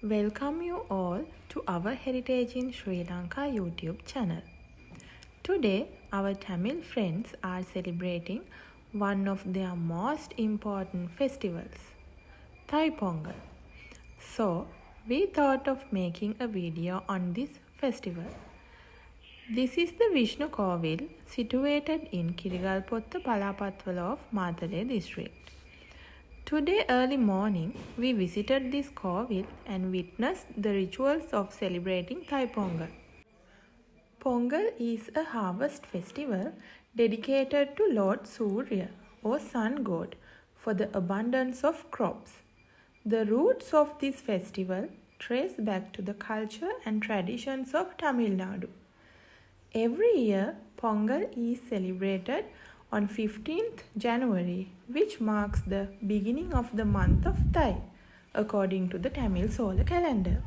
Welcome you all to our Heritage in Sri Lanka YouTube channel. Today, our Tamil friends are celebrating one of their most important festivals, Thai Pongal. So, we thought of making a video on this festival. This is the Vishnu Kovil situated in Kirigalpotta Palapatwala of Matale district. Today early morning, we visited this Kovil and witnessed the rituals of celebrating Thai Pongal. Pongal is a harvest festival dedicated to Lord Surya or Sun God for the abundance of crops. The roots of this festival trace back to the culture and traditions of Tamil Nadu. Every year, Pongal is celebrated on 15th January, which marks the beginning of the month of Thai, according to the Tamil solar calendar.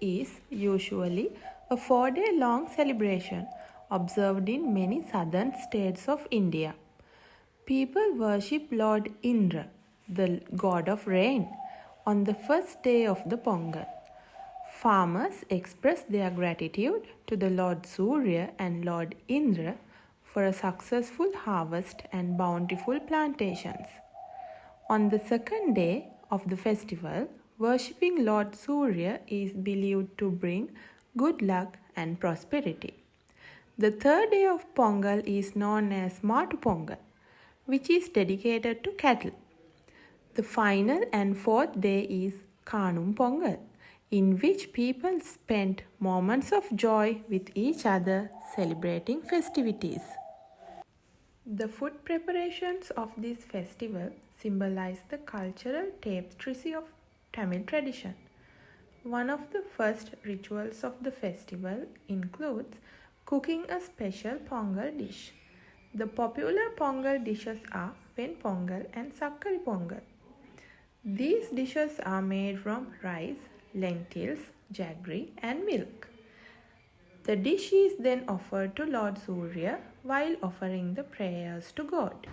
Is usually a 4-day long celebration observed in many southern states of India. People worship Lord Indra, the god of rain, on the first day of the Pongal. Farmers express their gratitude to the Lord Surya and Lord Indra for a successful harvest and bountiful plantations. On the second day of the festival, worshipping Lord Surya is believed to bring good luck and prosperity. The third day of Pongal is known as Matu Pongal, which is dedicated to cattle. The final and fourth day is Kanum Pongal, in which people spend moments of joy with each other celebrating festivities. The food preparations of this festival symbolize the cultural tapestry of Tamil tradition. One of the first rituals of the festival includes cooking a special Pongal dish. The popular Pongal dishes are Ven Pongal and Sakkari Pongal. These dishes are made from rice, lentils, jaggery and milk. The dish is then offered to Lord Surya while offering the prayers to God.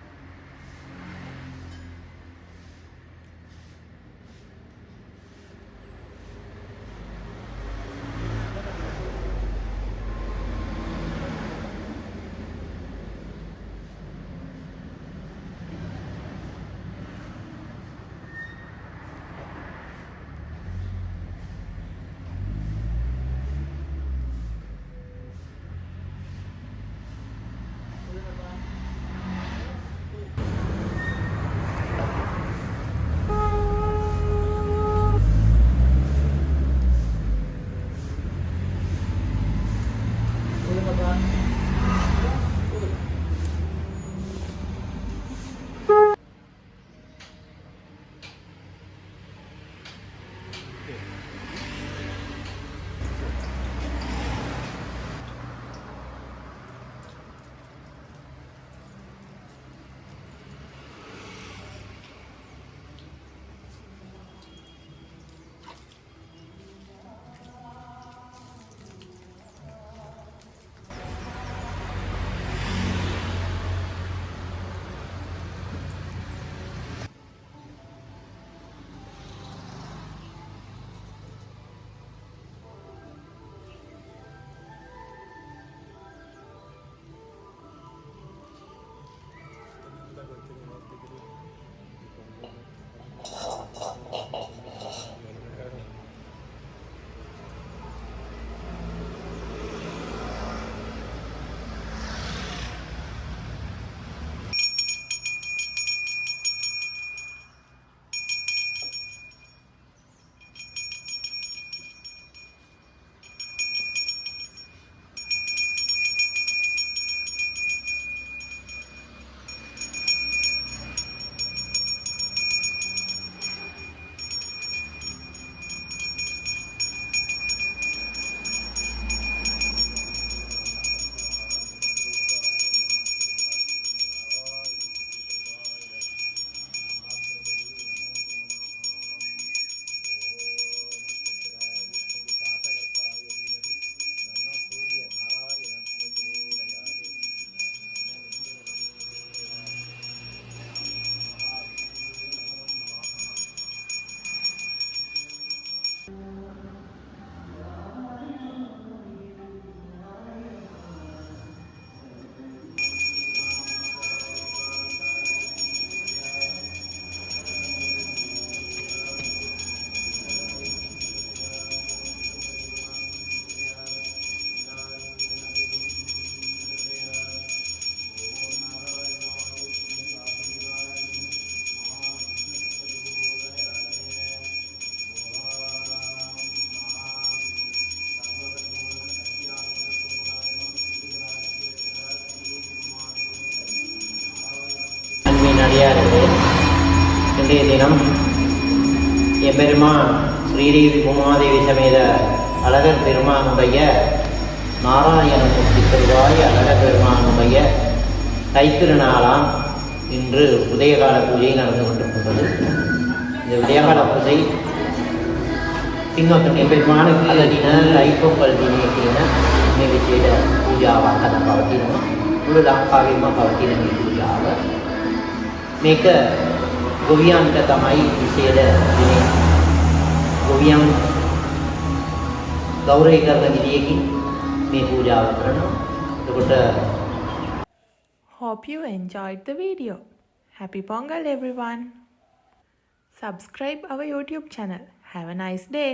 இன்றைய தினம் எம்பெருமான் ஸ்ரீதேவி பூமாதேவி சமேத அழகர் பெருமானுடைய நாராயணமூர்த்தி செல்வாய் அழகர் பெருமானுடைய தைத்திருநாளாம் இன்று உதயகால பூஜை நடந்து கொண்டிருக்கின்றது. இந்த உதயகால பூஜை පින්වත්නි එම්බෙමාන අද දින ලයිපොංගල් දිනේ කියන මේ විශේෂ පූජාවක් අද පවතිනවා. මුළු ලංකාවෙම පවතින මේ පූජාව. මේක ගොවියන්ට තමයි විශේෂ දිනේ. ගොවියන් ගෞරවය කරන විදියකින් මේ පූජාව කරනවා. එතකොට Hope you enjoyed the video. Happy Pongal everyone. Subscribe our YouTube channel. Have a nice day.